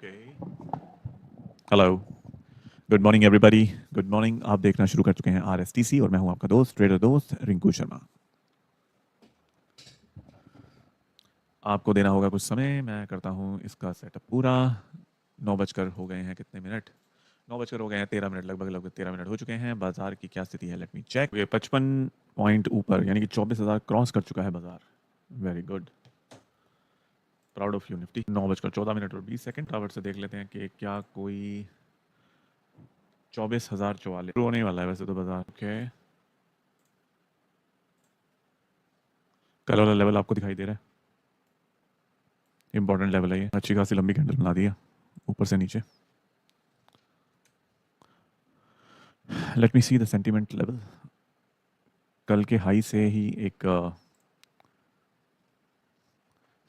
Okay. Hello. Good morning everybody. Good morning. आप देखना शुरू कर चुके हैं आरएसटीसी और मैं हूं आपका दोस्त ट्रेडर दोस्त रिंकू शर्मा। आपको देना होगा कुछ समय, मैं करता हूं इसका सेटअप पूरा। 9 बजकर हो गए हैं कितने मिनट? 9 बजकर हो गए हैं 13 मिनट, लगभग लगभग 13 मिनट हो चुके हैं। बाजार की क्या स्थिति है, लेट मी चेक। ये 55 पॉइंट ऊपर यानी कि 24,000 क्रॉस कर चुका है बाजार। Very good, proud of you Nifty. 9 बजकर 14 मिनट और 20 सेकंड। टावर से देख लेते हैं कि क्या कोई 24,044 होने वाला है वैसे तो बाजार। ओके, कल वाला लेवल आपको दिखाई दे रहा है, इंपॉर्टेंट लेवल है ये। अच्छी खासी लंबी कैंडल बना दी है ऊपर से नीचे। Let me see the sentiment level. कल के हाई से ही एक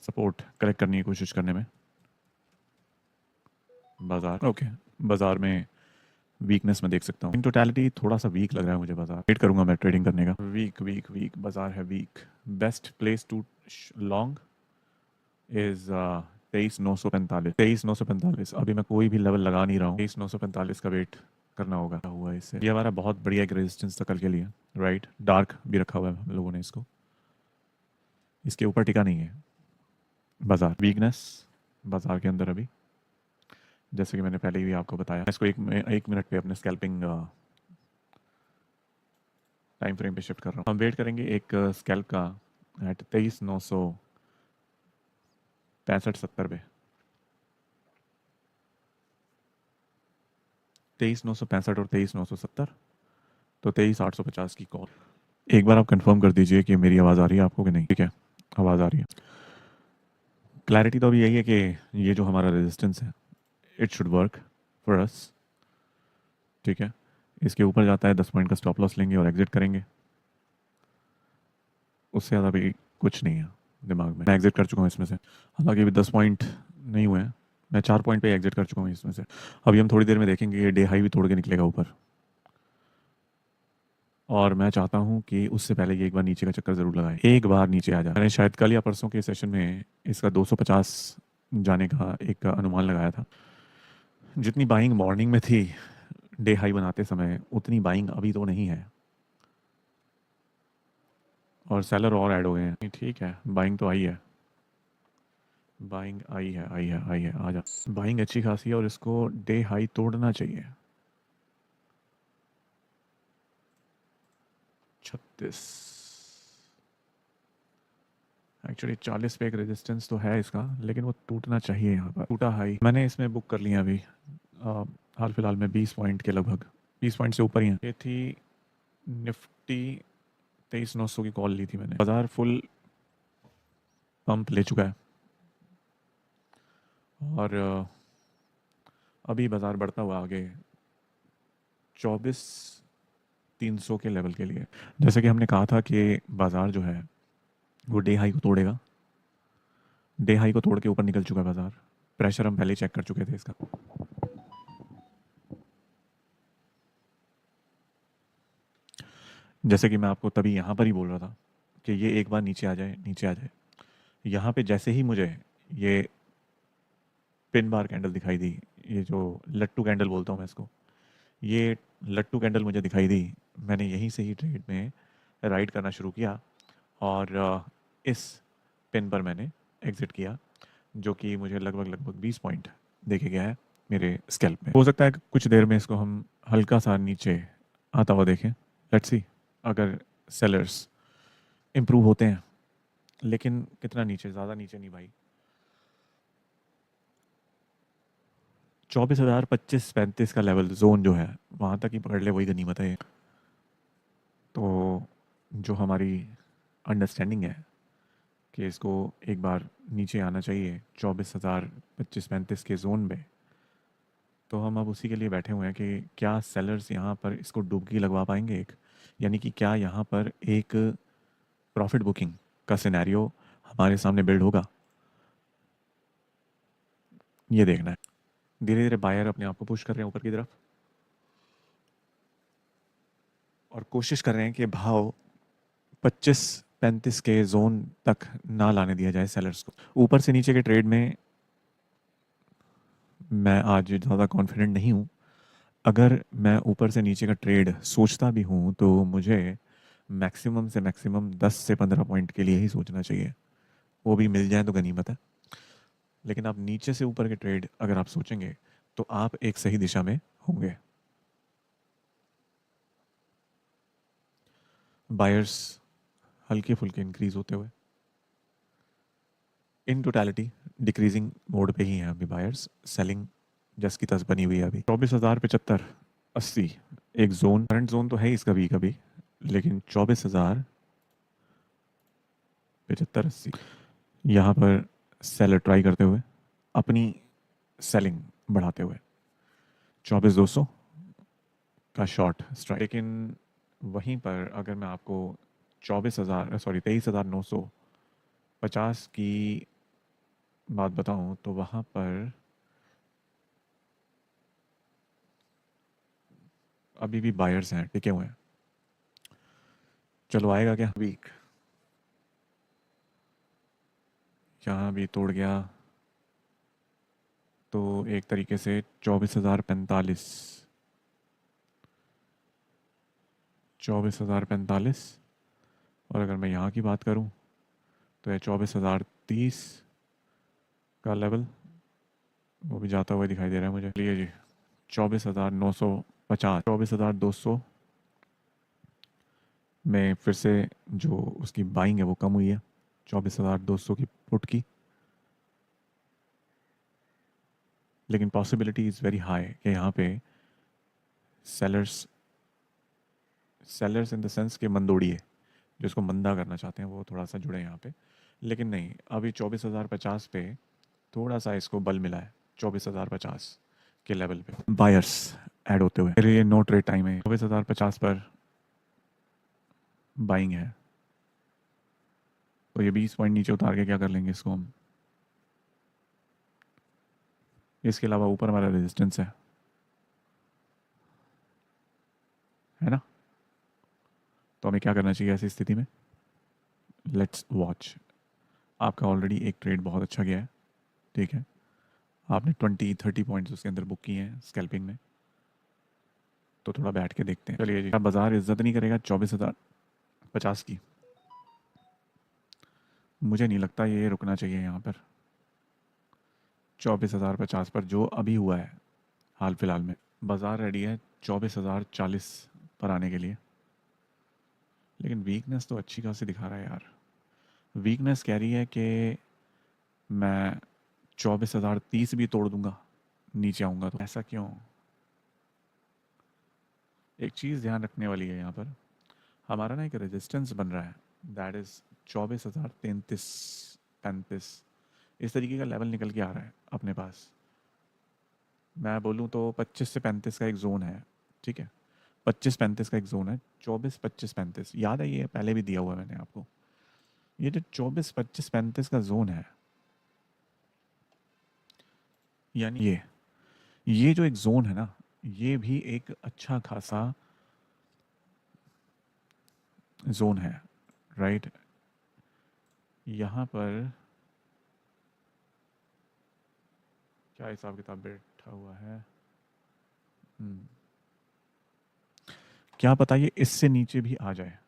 सपोर्ट करेक्ट करने की कोशिश करने में बाजार। ओके, बाजार में वीकनेस में देख सकता हूँ। इन टोटलिटी थोड़ा सा वीक लग रहा है मुझे बाजार। वेट करूंगा मैं ट्रेडिंग करने का। वीक वीक वीक बाजार है, weak. Best place to long is 23,945। 23,945। अभी मैं कोई भी लेवल लगा नहीं रहा हूँ। 23,945 का वेट करना होगा। हुआ इससे ये हमारा बहुत बढ़िया एक रेजिस्टेंस था कल के लिए, राइट। डार्क भी रखा हुआ है हम लोगों ने इसको, इसके ऊपर टिका नहीं है बाजार। वीकनेस बाजार के अंदर अभी, जैसे कि मैंने पहले भी आपको बताया। इसको एक मिनट पे अपने स्कैल्पिंग टाइम फ्रेम पे शिफ्ट कर रहा हूँ। हम वेट करेंगे एक स्कैल्प का एट 23,965-70 पे। 23,965 और 23,970, तो 23,850 की कॉल। एक बार आप कंफर्म कर दीजिए कि मेरी आवाज़ आ रही है आपको कि नहीं। ठीक है, आवाज़ आ रही है। क्लैरिटी तो अभी यही है कि ये जो हमारा रेजिस्टेंस है, it should work for us. ठीक है, इसके ऊपर जाता है 10 पॉइंट का स्टॉप लॉस लेंगे और एग्जिट करेंगे। उससे ज़्यादा भी कुछ नहीं है दिमाग में। मैं एग्जिट कर चुका हूँ इसमें से, हालांकि अभी 10 पॉइंट नहीं हुए हैं। मैं 4 पॉइंट पे एग्जिट कर चुका हूँ इसमें से। अभी हम थोड़ी देर में देखेंगे ये डे हाई भी तोड़ के निकलेगा ऊपर, और मैं चाहता हूँ कि उससे पहले ये एक बार नीचे का चक्कर ज़रूर लगाए, एक बार नीचे आ जाए। मैंने शायद कल या परसों के सेशन में इसका 250 जाने का एक अनुमान लगाया था। जितनी बाइंग मॉर्निंग में थी डे हाई बनाते समय, उतनी बाइंग अभी तो नहीं है, और सेलर और ऐड हो गए हैं। ठीक है, बाइंग तो आई है, बाइंग आई है, आई है, आई है। आ जा, बाइंग अच्छी खासी है और इसको डे हाई तोड़ना चाहिए। 36, एक्चुअली 40 पे एक रेजिस्टेंस तो है इसका, लेकिन वो टूटना चाहिए। यहाँ पर टूटा हाई मैंने इसमें बुक कर लिया अभी हाल फिलहाल में 20 पॉइंट के लगभग, 20 पॉइंट से ऊपर ही है। ये थी निफ्टी 23,900 की कॉल ली थी मैंने। बाजार फुल पंप ले चुका है और अभी बाजार बढ़ता हुआ आगे 24,300 के लेवल के लिए। जैसे कि हमने कहा था कि बाजार जो है वो डे हाई को तोड़ेगा। डे हाई को तोड़ के ऊपर निकल चुका है बाजार। प्रेशर हम पहले ही चेक कर चुके थे इसका। जैसे कि मैं आपको तभी यहाँ पर ही बोल रहा था कि ये एक बार नीचे आ जाए, नीचे आ जाए। यहाँ पे जैसे ही मुझे ये पिन बार कैंडल दिखाई दी, ये जो लट्टू कैंडल बोलता हूँ मैं इसको, ये लट्टू कैंडल मुझे दिखाई दी, मैंने यहीं से ही ट्रेड में राइड करना शुरू किया और इस पिन पर मैंने एग्जिट किया, जो कि मुझे लगभग लगभग 20 पॉइंट देखे गया है मेरे स्कैल्प में। हो सकता है कि कुछ देर में इसको हम हल्का सा नीचे आता हुआ देखें। लेट्स सी, अगर सेलर्स इम्प्रूव होते हैं। लेकिन कितना नीचे, ज़्यादा नीचे नहीं भाई। 24,000, 25-35 का लेवल जोन जो है, वहाँ तक ही पकड़ ले, वही गनीमत है। तो जो हमारी अंडरस्टैंडिंग है कि इसको एक बार नीचे आना चाहिए 24,000, 25-35 के जोन में, तो हम अब उसी के लिए बैठे हुए हैं कि क्या सेलर्स यहाँ पर इसको डुबकी लगवा पाएंगे एक, यानी कि क्या यहाँ पर एक प्रॉफिट बुकिंग का सिनेरियो हमारे सामने बिल्ड होगा, ये देखना है। धीरे धीरे बायर अपने आप को पुश कर रहे हैं ऊपर की तरफ और कोशिश कर रहे हैं कि भाव 25-35 के जोन तक ना लाने दिया जाए सेलर्स को। ऊपर से नीचे के ट्रेड में मैं आज ज़्यादा कॉन्फिडेंट नहीं हूँ। अगर मैं ऊपर से नीचे का ट्रेड सोचता भी हूँ तो मुझे मैक्सिमम से मैक्सिमम 10 से 15 पॉइंट के लिए ही सोचना चाहिए। वो भी मिल जाए तो गनीमत है। लेकिन आप नीचे से ऊपर के ट्रेड अगर आप सोचेंगे तो आप एक सही दिशा में होंगे। बायर्स हल्के फुल्के इंक्रीज होते हुए, इन टोटलिटी डिक्रीजिंग मोड पे ही हैं अभी बायर्स। सेलिंग जस की तस बनी हुई है अभी 24,075, 80 एक जोन, करंट जोन तो है ही इसका भी कभी, लेकिन 24,075, 80 यहाँ पर सेलर ट्राई करते हुए अपनी सेलिंग बढ़ाते हुए 24,200 का शॉर्ट स्ट्राइक। लेकिन वहीं पर अगर मैं आपको 23,950 की बात बताऊं तो वहाँ पर अभी भी बायर्स हैं, टिके हुए हैं। चलो आएगा क्या वीक, यहाँ भी तोड़ गया तो एक तरीके से 24,045, 24,045। और अगर मैं यहाँ की बात करूँ तो ये 24,030 का लेवल वो भी जाता हुआ दिखाई दे रहा है मुझे। लिए जी 24,950, 24,200 में फिर से जो उसकी बाइंग है वो कम हुई है 24,200 की पुट की। लेकिन पॉसिबिलिटी इज़ वेरी हाई कि यहाँ पे sellers sellers in the sense के मंदोड़िए जो इसको मंदा करना चाहते हैं वो थोड़ा सा जुड़े यहाँ पे। लेकिन नहीं, अभी 24,050 पे थोड़ा सा इसको बल मिला है 24,050 के लेवल पे बायर्स ऐड होते हुए। मेरे लिए नो ट्रेड टाइम है, 24,050 पर बाइंग है तो ये 20 पॉइंट नीचे उतार के क्या कर लेंगे इसको हम। इसके अलावा ऊपर हमारा रेजिस्टेंस है ना। तो हमें क्या करना चाहिए ऐसी स्थिति में, लेट्स वॉच। आपका ऑलरेडी एक ट्रेड बहुत अच्छा गया है, ठीक है, आपने 20-30 पॉइंट्स उसके अंदर बुक किए हैं स्कैल्पिंग में, तो थोड़ा बैठ के देखते हैं। चलिए जी, बाजार इज्जत नहीं करेगा 24,050 की, मुझे नहीं लगता ये रुकना चाहिए यहाँ पर 24,050 पर जो अभी हुआ है हाल फिलहाल में। बाजार रेडी है 24,040 पर आने के लिए, लेकिन वीकनेस तो अच्छी खासी दिखा रहा है यार। वीकनेस कह रही है कि मैं 24,030 भी तोड़ दूंगा नीचे आऊँगा तो। ऐसा क्यों? एक चीज़ ध्यान रखने वाली है यहाँ पर, हमारा ना एक रेजिस्टेंस बन रहा है, दैट इज़ 24,033, 35, इस तरीके का लेवल निकल के आ रहा है अपने पास। मैं बोलूँ तो 25 से 35 का एक जोन है, ठीक है, 25-35 का एक जोन है, 24-25-35 याद है, ये पहले भी दिया हुआ है मैंने आपको। ये जो 24-25-35 का जोन है, यानी ये जो एक जोन है ना, ये भी एक अच्छा खासा जोन है, राइट। यहाँ पर क्या हिसाब किताब बैठा हुआ है, क्या पता ये इससे नीचे भी आ जाए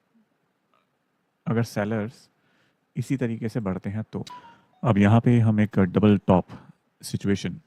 अगर सेलर्स इसी तरीके से बढ़ते हैं तो। अब यहाँ पे हम एक डबल टॉप सिचुएशन